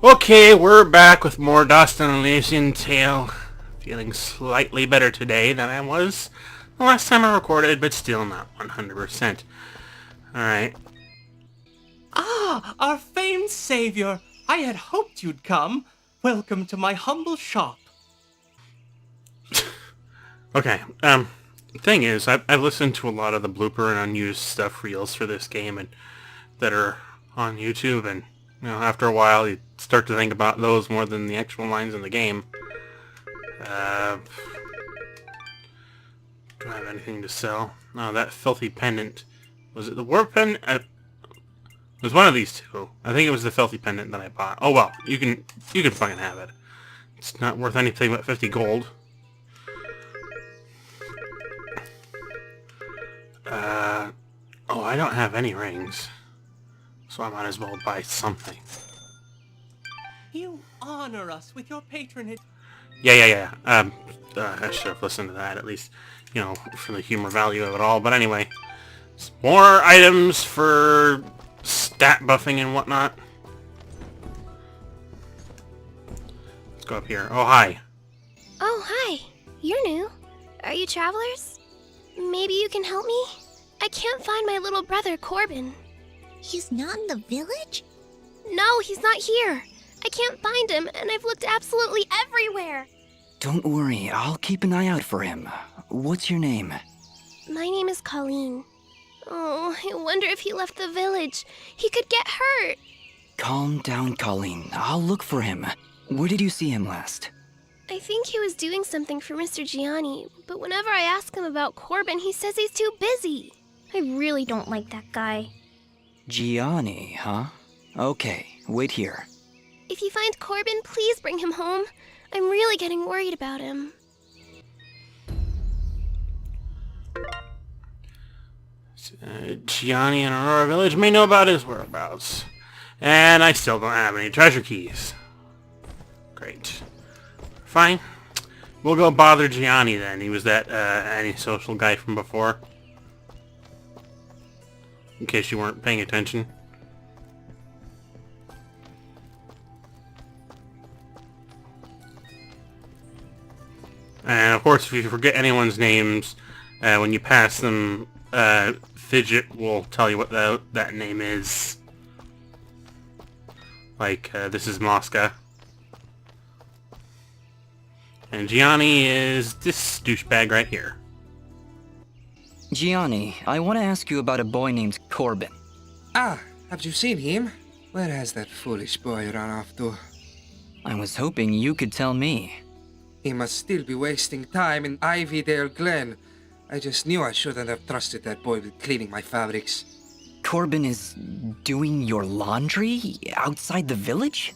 Okay, we're back with more Dust and Elysian Tale. Feeling slightly better today than I was the last time I recorded, but still not 100%. Alright. Ah, our famed savior! I had hoped you'd come. Welcome to my humble shop. Okay, thing is, I've listened to a lot of the blooper and unused stuff reels for this game and that are on YouTube, and after a while you start to think about those more than the actual lines in the game. Do I have anything to sell? No, that filthy pendant. Was it the war pendant? It was one of these two. I think it was the filthy pendant that I bought. Oh well, you can fucking have it. It's not worth anything but 50 gold. Oh, I don't have any rings. So I might as well buy something. You honor us with your patronage. Yeah. I should have listened to that, at least, for the humor value of it all. But anyway, more items for stat buffing and whatnot. Let's go up here. Oh, hi. Oh, hi. You're new. Are you travelers? Maybe you can help me? I can't find my little brother, Corbin. He's not in the village? No, he's not here. I can't find him, and I've looked absolutely everywhere. Don't worry, I'll keep an eye out for him. What's your name? My name is Colleen. Oh, I wonder if he left the village. He could get hurt. Calm down, Colleen. I'll look for him. Where did you see him last? I think he was doing something for Mr. Gianni, but whenever I ask him about Corbin, he says he's too busy. I really don't like that guy. Gianni, huh? Okay, wait here. If you find Corbin, please bring him home. I'm really getting worried about him. Gianni in Aurora Village may know about his whereabouts. And I still don't have any treasure keys. Great. Fine. We'll go bother Gianni then. He was that antisocial guy from before. In case you weren't paying attention. And of course, if you forget anyone's names, when you pass them, Fidget will tell you what that name is. Like, this is Mosca. And Gianni is this douchebag right here. Gianni, I want to ask you about a boy named Corbin. Ah, have you seen him? Where has that foolish boy run off to? I was hoping you could tell me. He must still be wasting time in Ivydale Glen. I just knew I shouldn't have trusted that boy with cleaning my fabrics. Corbin is doing your laundry outside the village?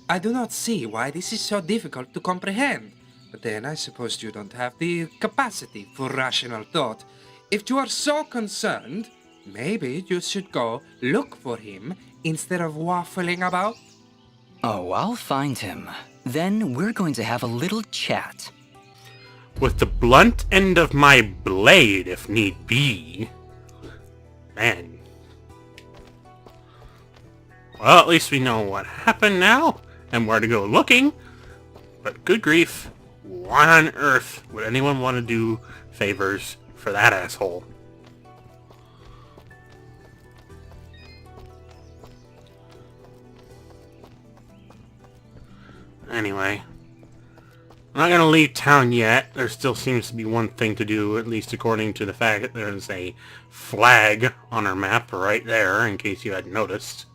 I do not see why this is so difficult to comprehend. But then I suppose you don't have the capacity for rational thought. If you are so concerned, maybe you should go look for him instead of waffling about. Oh, I'll find him. Then we're going to have a little chat. With the blunt end of my blade, if need be. Man. Well, at least we know what happened now, and where to go looking. But good grief, why on earth would anyone want to do favors for that asshole? Anyway, I'm not going to leave town yet. There still seems to be one thing to do, at least according to the fact that there's a flag on our map right there, in case you hadn't noticed.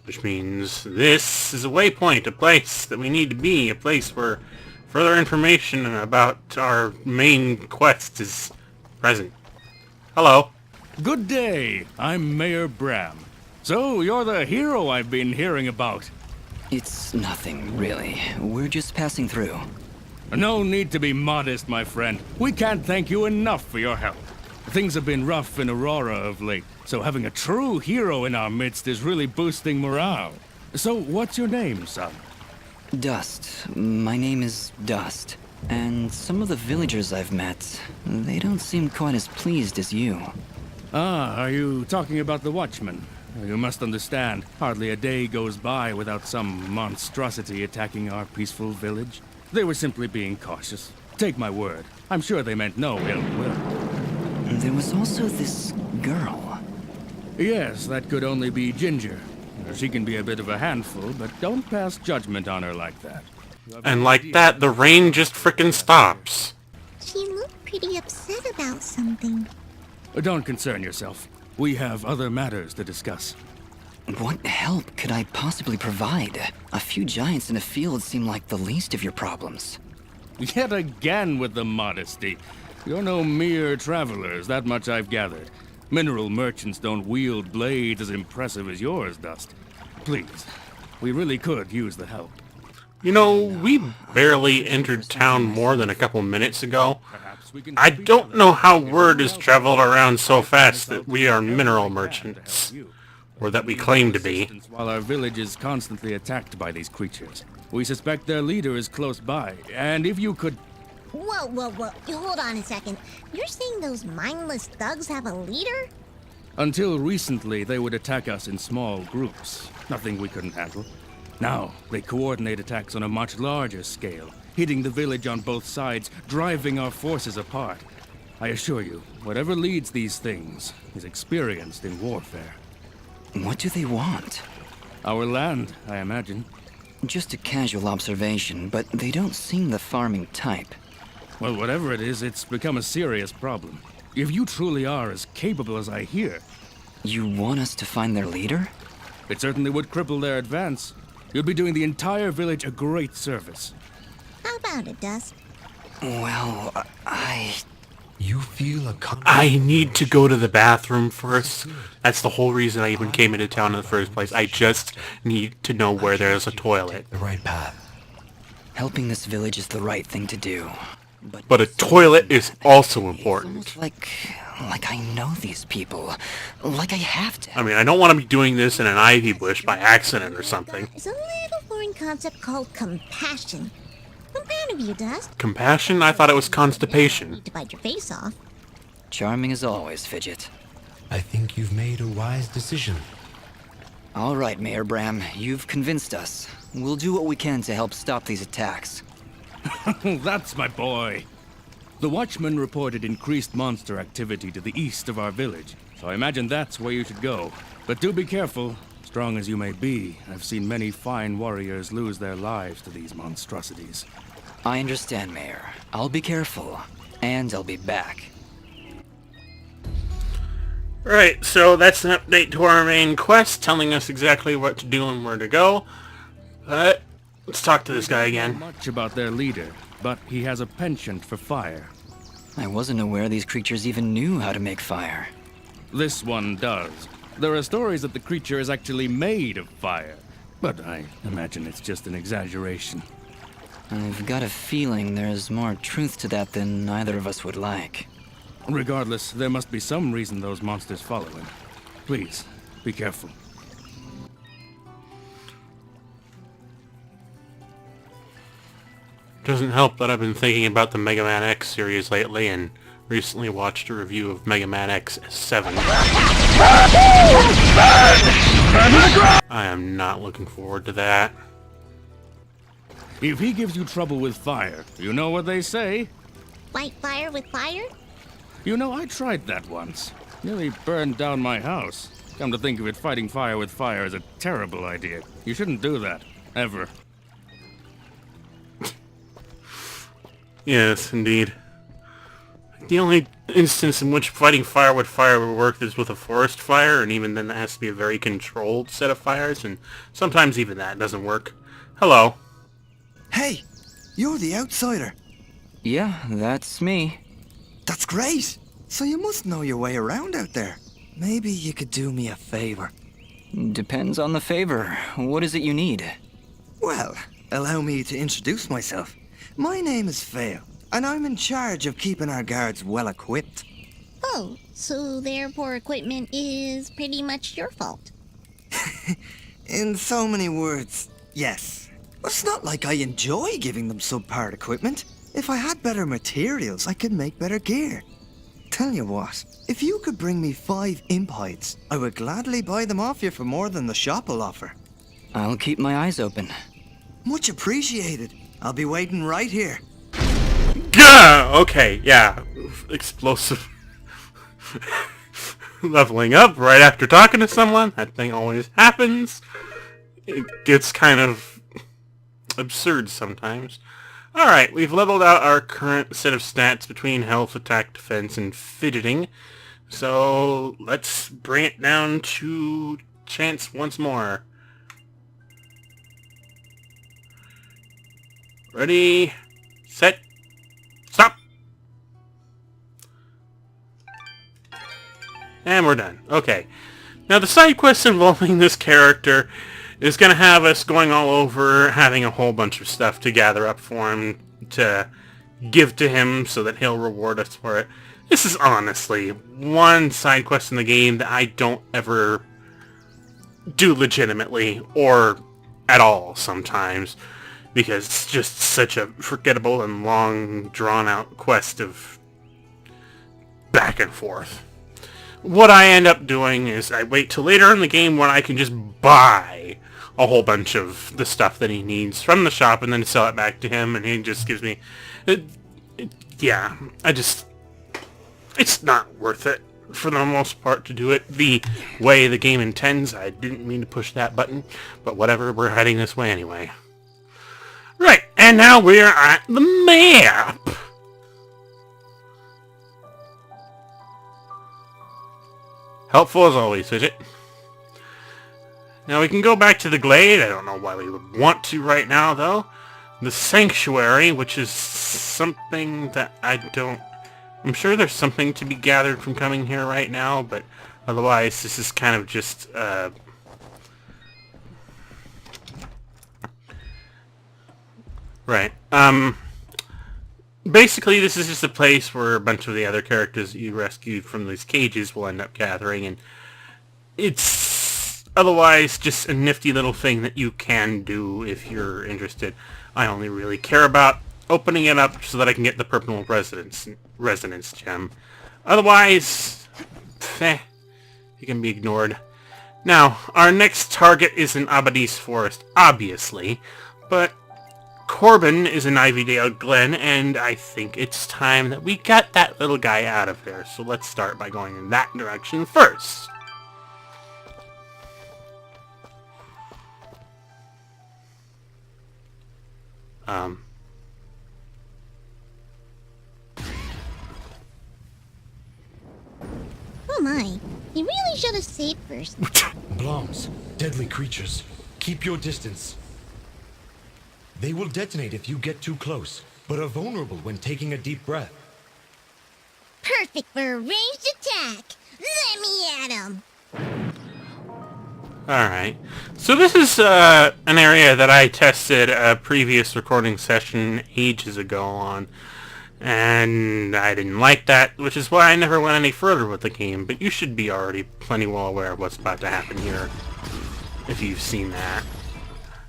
Which means this is a waypoint, a place that we need to be, a place where further information about our main quest is present. Hello. Good day. I'm Mayor Bram. So, you're the hero I've been hearing about. It's nothing, really. We're just passing through. No need to be modest, my friend. We can't thank you enough for your help. Things have been rough in Aurora of late, so having a true hero in our midst is really boosting morale. So, what's your name, son? Dust. My name is Dust. And some of the villagers I've met, they don't seem quite as pleased as you. Ah, are you talking about the Watchman? You must understand, hardly a day goes by without some monstrosity attacking our peaceful village. They were simply being cautious. Take my word, I'm sure they meant no ill will. There was also this girl. Yes, that could only be Ginger. She can be a bit of a handful, but don't pass judgment on her like that. And like that, the rain just frickin' stops. She looked pretty upset about something. Don't concern yourself. We have other matters to discuss. What help could I possibly provide? A few giants in a field seem like the least of your problems. Yet again with the modesty. You're no mere travelers, that much I've gathered. Mineral merchants don't wield blades as impressive as yours, Dust. Please, we really could use the help. You know, we barely entered town more than a couple minutes ago. I don't know how word has traveled around so fast that we are mineral merchants. Or that we claim to be. While our village is constantly attacked by these creatures, we suspect their leader is close by, and if you could... Whoa, whoa, whoa. Hold on a second. You're saying those mindless thugs have a leader? Until recently, they would attack us in small groups. Nothing we couldn't handle. Now, they coordinate attacks on a much larger scale, hitting the village on both sides, driving our forces apart. I assure you, whatever leads these things is experienced in warfare. What do they want? Our land, I imagine. Just a casual observation, but they don't seem the farming type. Well, whatever it is, it's become a serious problem. If you truly are as capable as I hear... You want us to find their leader? It certainly would cripple their advance. You'd be doing the entire village a great service. How about it, Dust? Well, You feel a I need to go to the bathroom first. That's the whole reason I even came into town in the first place. I just need to know where there's a toilet. the right path. helping this village is the right thing to do. But a toilet is also important. It's almost like I know these people. Like I have to. I mean, I don't want to be doing this in an ivy bush by accident or something. It's a little foreign concept called compassion. I'm proud of you, Dust. Compassion? I thought it was You constipation. need to bite your face off. Charming as always, Fidget. I think you've made a wise decision. All right, Mayor Bram, you've convinced us. We'll do what we can to help stop these attacks. That's my boy. The Watchman reported increased monster activity to the east of our village, so I imagine that's where you should go. But do be careful. Strong as you may be, I've seen many fine warriors lose their lives to these monstrosities. I understand, Mayor. I'll be careful. And I'll be back. Right, so that's an update to our main quest, telling us exactly what to do and where to go. But let's talk to this guy again. Much about their leader, but he has a penchant for fire. I wasn't aware these creatures even knew how to make fire. This one does. There are stories that the creature is actually made of fire, but I imagine it's just an exaggeration. I've got a feeling there's more truth to that than either of us would like. Regardless, there must be some reason those monsters follow him. Please, be careful. Doesn't help that I've been thinking about the Mega Man X series lately and recently watched a review of Mega Man X 7. I am not looking forward to that. If he gives you trouble with fire, you know what they say? Fight fire with fire? You know, I tried that once. Nearly burned down my house. Come to think of it, fighting fire with fire is a terrible idea. You shouldn't do that. Ever. Yes, indeed. The only instance in which fighting fire with fire would work is with a forest fire, and even then that has to be a very controlled set of fires, and sometimes even that doesn't work. Hello. Hey, you're the outsider. Yeah, that's me. That's great. So you must know your way around out there. Maybe you could do me a favor. Depends on the favor. What is it you need? Well, allow me to introduce myself. My name is Fail, and I'm in charge of keeping our guards well equipped. Oh, so their poor equipment is pretty much your fault. In so many words, yes. But it's not like I enjoy giving them subpar equipment. If I had better materials, I could make better gear. Tell you what, if you could bring me 5 imp hides, I would gladly buy them off you for more than the shop will offer. I'll keep my eyes open. Much appreciated. I'll be waiting right here. Gah! Okay, yeah. Explosive. Leveling up right after talking to someone. That thing always happens. It gets kind of absurd sometimes. Alright, we've leveled out our current set of stats between health, attack, defense, and fidgeting. So, let's bring it down to chance once more. Ready, set, stop! And we're done. Okay. Now the side quest involving this character is going to have us going all over, having a whole bunch of stuff to gather up for him to give to him so that he'll reward us for it. This is honestly one side quest in the game that I don't ever do legitimately or at all sometimes, because it's just such a forgettable and long drawn-out quest of back and forth. What I end up doing is I wait till later in the game when I can just buy a whole bunch of the stuff that he needs from the shop and then sell it back to him, and he just gives me... yeah, it's not worth it for the most part to do it the way the game intends. I didn't mean to push that button, but whatever, we're heading this way anyway. Right, and now we're at the map! Helpful as always, Fidget. Now we can go back to the glade. I don't know why we would want to right now, though. The sanctuary, which is something that I don't... I'm sure there's something to be gathered from coming here right now, but otherwise this is kind of just... Right. Basically, this is just a place where a bunch of the other characters you rescued from these cages will end up gathering, and it's otherwise just a nifty little thing that you can do if you're interested. I only really care about opening it up so that I can get the purple resonance gem. Otherwise, it can be ignored. Now, our next target is in Abadis Forest, obviously, but Corbin is in Ivydale Glen, and I think it's time that we got that little guy out of there. So let's start by going in that direction first. Oh my, you really should have saved first. Bloms, deadly creatures. Keep your distance. They will detonate if you get too close, but are vulnerable when taking a deep breath. Perfect for a ranged attack. Let me at him. Alright. So this is an area that I tested a previous recording session ages ago on, and I didn't like that, which is why I never went any further with the game, but you should be already plenty well aware of what's about to happen here, if you've seen that.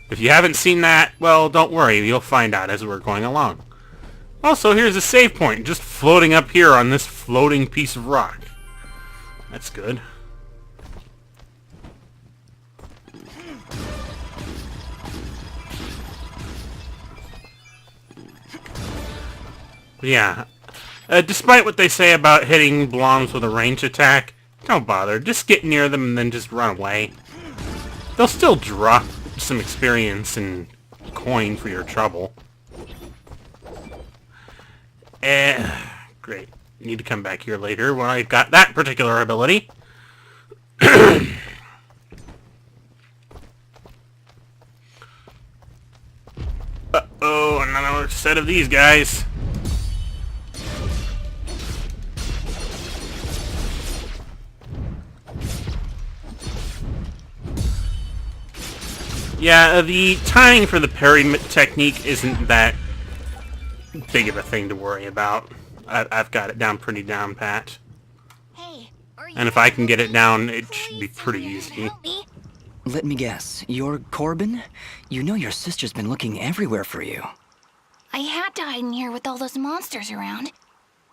If you haven't seen that, well, don't worry, you'll find out as we're going along. Also, here's a save point, just floating up here on this floating piece of rock. That's good. But yeah, despite what they say about hitting Bloms with a range attack, don't bother, just get near them and then just run away. They'll still drop some experience and coin for your trouble. Great. Need to come back here later when I've got that particular ability. Uh-oh, another set of these guys. Yeah, the timing for the parry technique isn't that big of a thing to worry about. I've got it down pretty down pat. Hey, And if I can get it down, it should be pretty easy. Let me guess, you're Corbin? You know your sister's been looking everywhere for you. I had to hide in here with all those monsters around.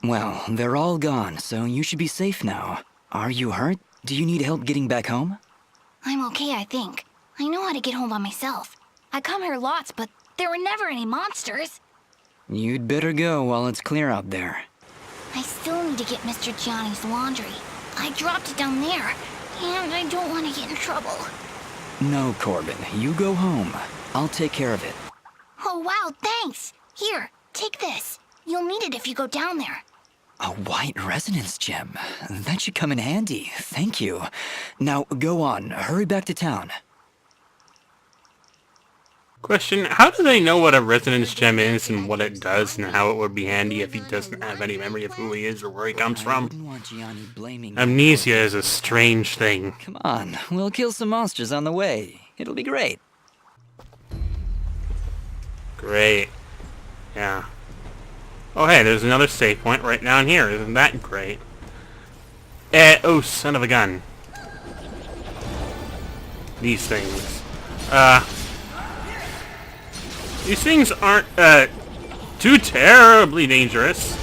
Well, they're all gone, so you should be safe now. Are you hurt? Do you need help getting back home? I'm okay, I think. I know how to get home by myself. I come here lots, but there were never any monsters. You'd better go while it's clear out there. I still need to get Mr. Gianni's laundry. I dropped it down there, and I don't want to get in trouble. No, Corbin, you go home. I'll take care of it. Oh, wow, thanks. Here, take this. You'll need it if you go down there. A white resonance gem. That should come in handy. Thank you. Now, go on. Hurry back to town. Question, how do they know what a resonance gem is and what it does and how it would be handy if he doesn't have any memory of who he is or where he comes I from? wouldn't want Gianni blaming Amnesia is a strange thing. Come on, we'll kill some monsters on the way. It'll be great. Great. Yeah. Oh hey, there's another save point right down here. Isn't that great? Oh, son of a gun. These things. These things aren't, too terribly dangerous.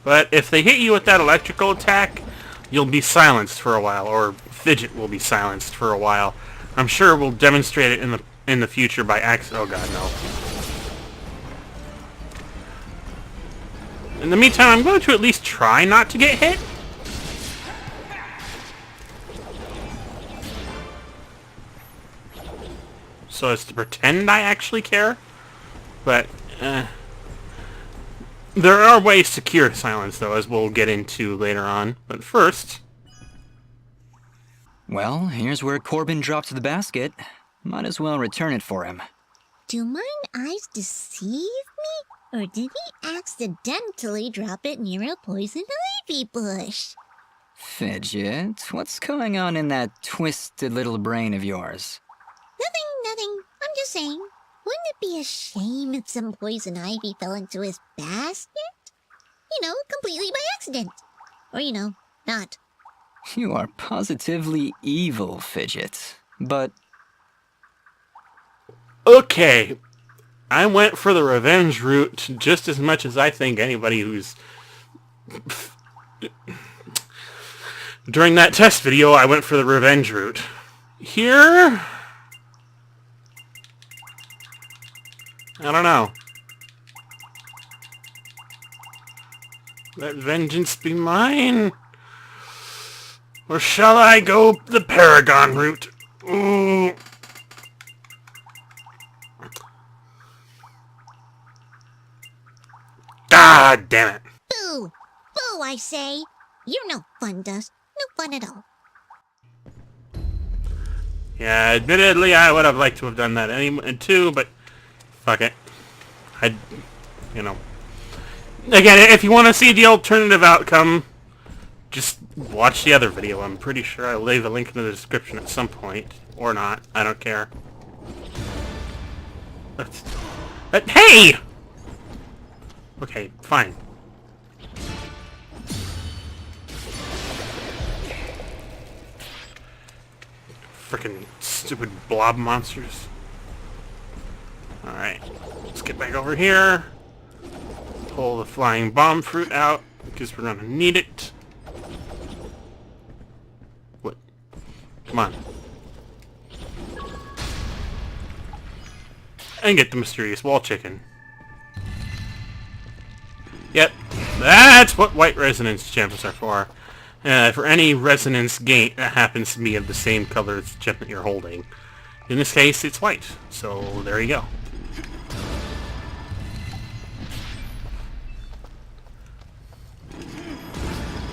But if they hit you with that electrical attack, you'll be silenced for a while, or Fidget will be silenced for a while. I'm sure we'll demonstrate it in the future by accident. Oh god, no. In the meantime, I'm going to at least try not to get hit. So as to pretend I actually care. But, there are ways to cure silence, though, as we'll get into later on. But first... Well, here's where Corbin dropped the basket. Might as well return it for him. Do mine eyes deceive me? Or did he accidentally drop it near a poison ivy bush? Fidget, what's going on in that twisted little brain of yours? Nothing. I'm just saying. Wouldn't it be a shame if some poison ivy fell into his basket? Completely by accident. Or, not. You are positively evil, Fidget. But... Okay. I went for the revenge route just as much as I think anybody who's... During that test video, I went for the revenge route. Here... I don't know. Let vengeance be mine? Or shall I go the Paragon route? Ooh. God damn it. Boo! Boo, I say! You're no fun, Dust. No fun at all. Yeah, admittedly, I would have liked to have done that too, but fuck it. Again, if you want to see the alternative outcome, just watch the other video. I'm pretty sure I'll leave a link in the description at some point. Or not. I don't care. Hey! Okay, fine. Frickin' stupid blob monsters. Alright, let's get back over here. Pull the flying bomb fruit out, because we're gonna need it. What? Come on. And get the mysterious wall chicken. Yep, that's what white resonance gems are for. For any resonance gate that happens to be of the same color as the gem that you're holding. In this case, it's white, so there you go.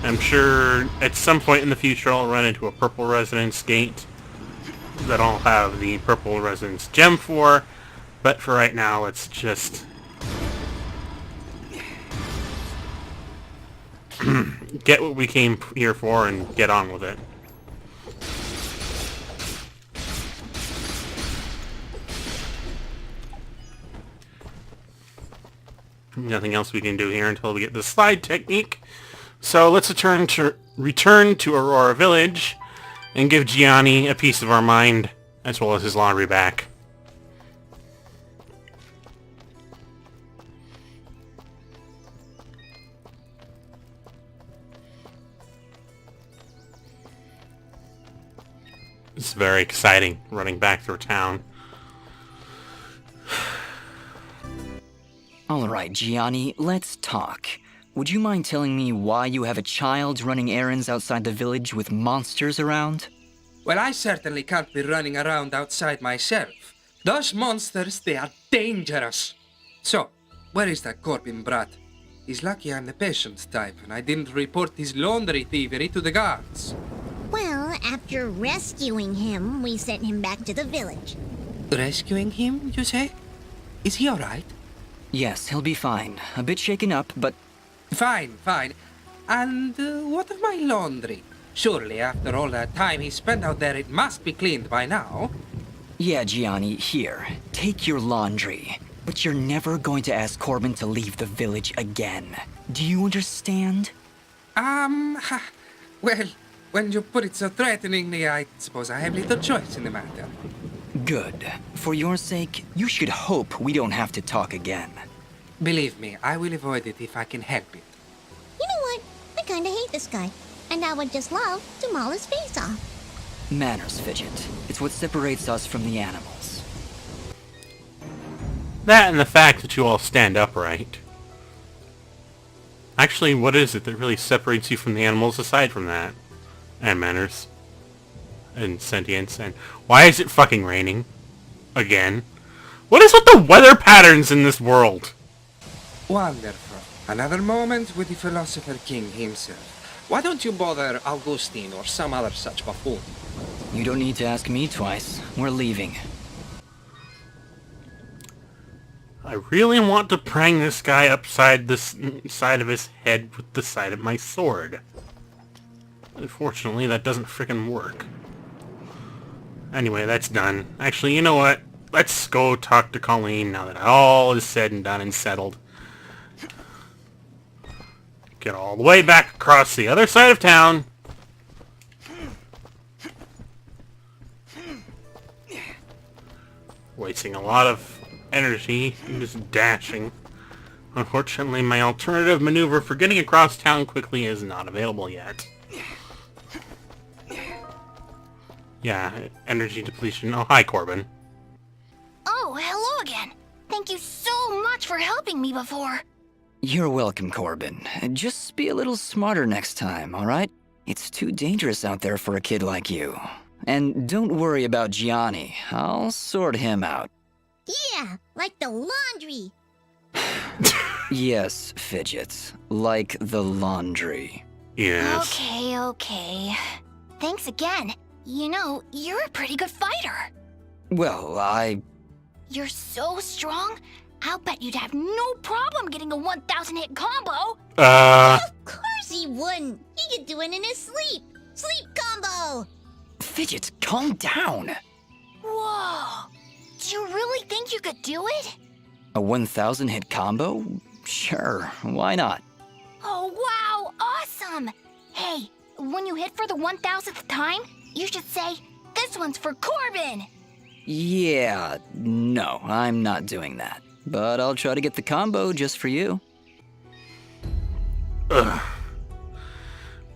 I'm sure at some point in the future I'll run into a purple resonance gate that I'll have the purple resonance gem for, but for right now let's just get what we came here for and get on with it. Nothing else we can do here until we get the slide technique. So let's return to Aurora Village and give Gianni a piece of our mind as well as his laundry back. It's very exciting running back through town. Alright, Gianni, let's talk. Would you mind telling me why you have a child running errands outside the village with monsters around? Well, I certainly can't be running around outside myself. Those monsters, they are dangerous. So, where is that Corbin brat? He's lucky I'm the patient type, and I didn't report his laundry thievery to the guards. Well, after rescuing him, we sent him back to the village. Rescuing him, you say? Is he alright? Yes, he'll be fine. A bit shaken up, but... Fine. And what of my laundry? Surely, after all that time he spent out there, it must be cleaned by now. Yeah, Gianni, here. Take your laundry. But you're never going to ask Corbin to leave the village again. Do you understand? Well, when you put it so threateningly, I suppose I have little choice in the matter. Good. For your sake, you should hope we don't have to talk again. Believe me, I will avoid it if I can help it. You know what? I kinda hate this guy. And I would just love to maul his face off. Manners, Fidget. It's what separates us from the animals. That and the fact that you all stand upright. Actually, what is it that really separates you from the animals aside from that? And manners. And sentience. And why is it fucking raining? Again. What is with the weather patterns in this world? Wonderful. Another moment with the philosopher king himself. Why don't you bother Augustine or some other such buffoon? You don't need to ask me twice. We're leaving. I really want to prang this guy upside the side of his head with the side of my sword. Unfortunately, that doesn't frickin' work. Anyway, that's done. Actually, you know what? Let's go talk to Colleen now that all is said and done and settled. Get all the way back across the other side of town. Wasting a lot of energy just dashing. Unfortunately, my alternative maneuver for getting across town quickly is not available yet. Yeah, energy depletion. Oh, hi, Corbin. Oh, hello again. Thank you so much for helping me before. You're welcome, Corbin. Just be a little smarter next time, alright? It's too dangerous out there for a kid like you. And don't worry about Gianni. I'll sort him out. Yeah, like the laundry. Yes, Fidget. Like the laundry. Yes. Okay. Thanks again. You know, you're a pretty good fighter. Well, You're so strong, I'll bet you'd have no problem getting a 1,000 hit combo. Of course he wouldn't. He could do it in his sleep. Sleep combo. Fidget, calm down. Whoa. Do you really think you could do it? A 1,000 hit combo? Sure, why not? Oh, wow, awesome. Hey, when you hit for the 1,000th time, you should say, "This one's for Corbin." Yeah, no, I'm not doing that. But I'll try to get the combo just for you. Ugh.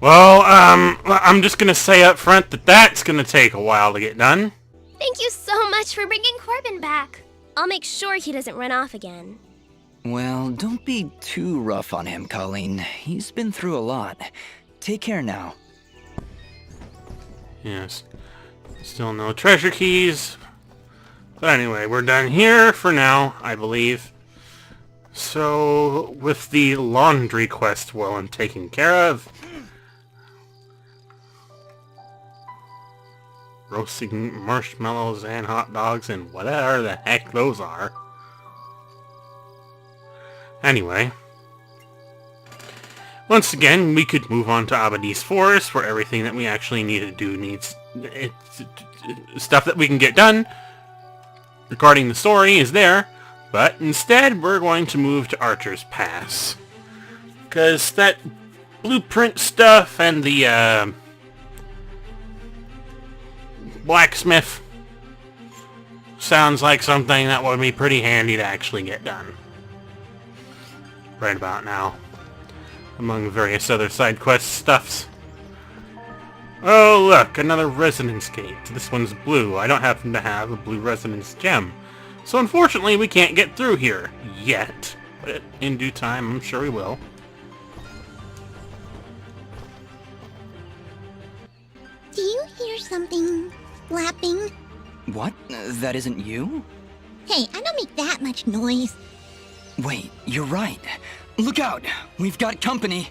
Well, I'm just gonna say up front that that's gonna take a while to get done. Thank you so much for bringing Corbin back. I'll make sure he doesn't run off again. Well, don't be too rough on him, Colleen. He's been through a lot. Take care now. Yes. Still no treasure keys. But anyway, we're done here for now, I believe. So, with the laundry quest well and taken care of, roasting marshmallows and hot dogs and whatever the heck those are. Anyway, once again, we could move on to Abadi's Forest, where everything that we actually need to do needs... stuff that we can get done regarding the story is there, but instead we're going to move to Archer's Pass. Because that blueprint stuff and the blacksmith sounds like something that would be pretty handy to actually get done. Right about now. Among various other side quest stuffs. Oh, look, another resonance gate. This one's blue. I don't happen to have a blue resonance gem. So unfortunately, we can't get through here. Yet. But in due time, I'm sure we will. Do you hear something flapping? What? That isn't you? Hey, I don't make that much noise. Wait, you're right. Look out! We've got company!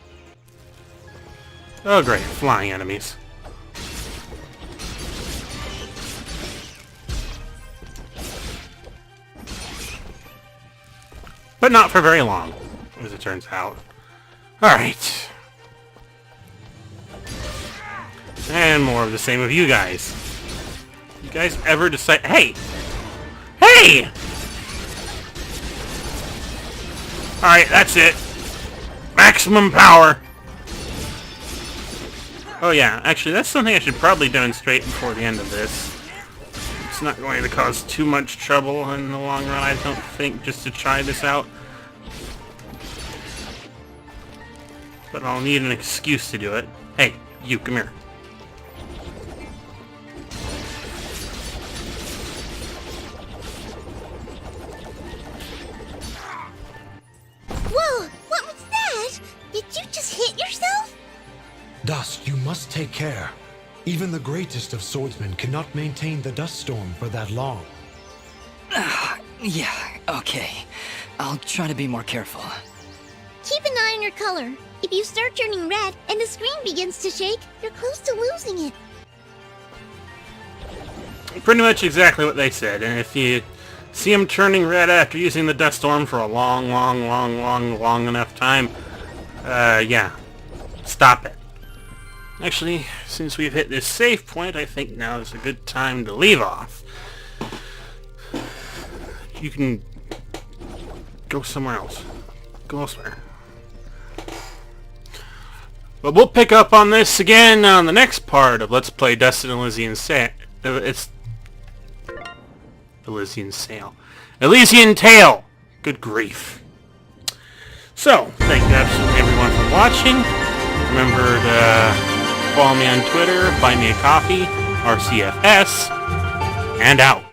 Oh great, flying enemies. But not for very long, as it turns out. Alright. And more of the same of you guys. You guys ever decide... Hey! Hey! Alright, that's it. Maximum power! Oh yeah, actually that's something I should probably demonstrate before the end of this. It's not going to cause too much trouble in the long run, I don't think, just to try this out. But I'll need an excuse to do it. Hey, you, come here. Whoa, what was that? Did you just hit yourself? Dust, you must take care. Even the greatest of swordsmen cannot maintain the dust storm for that long. Yeah, okay. I'll try to be more careful. Keep an eye on your color. If you start turning red and the screen begins to shake, you're close to losing it. Pretty much exactly what they said, and if you see them turning red after using the dust storm for a long enough time, yeah, stop it. Actually, since we've hit this save point, I think now is a good time to leave off. You can go somewhere else. Go elsewhere. But we'll pick up on this again on the next part of Let's Play Dust and Elysian Sail. It's... Elysian Sail. Elysian Tale! Good grief. So, thank you absolutely everyone for watching. Remember to follow me on Twitter, buy me a coffee, RCFS, and out.